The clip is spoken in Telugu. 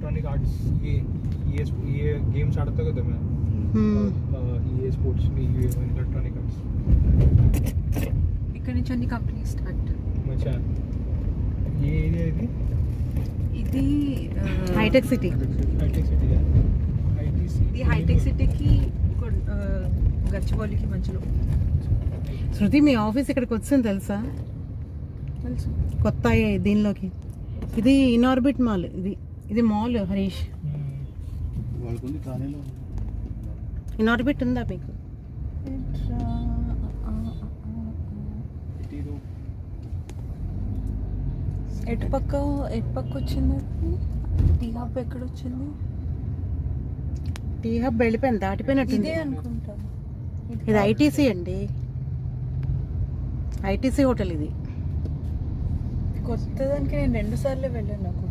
ఎలక్ట్రానిక్ ఆర్ట్స్ ये गेम्स ఆడతా కదా मैं ये స్పోర్ట్స్ ఎలక్ట్రానిక్ ఆర్ట్స్ ఇక్కడ నుంచి అన్ని కంపెనీస్ స్టార్ట్. మచ్చా ये ఏరియా ఇది హైటెక్ సిటీ. ఇది హైటెక్ సిటీకి గచ్చిబౌలికి మధ్యలో. శృతి మీ ఆఫీస్ ఇక్కడికి వచ్చింది తెలుసా? తెలుసు. కొత్త దీనిలోకి ఇది ఇన్ఆర్బిట్ మాల్. ఇది మాల్ హరీష్. ఇన్ఆర్బిట్ ఉందా మీకు? ఎటు పక్క వచ్చింది? టీ హబ్ ఎక్కడ వచ్చింది? టీ హబ్ వెళ్ళిపోయింది, దాటిపోయినట్టుంది. ఇదే అనుకుంటా. ఇది ఐటీసీ అండి, ఐటీసీ హోటల్ ఇది. కొత్త దానికి నేను 2 సార్లు వెళ్ళాను. నాకు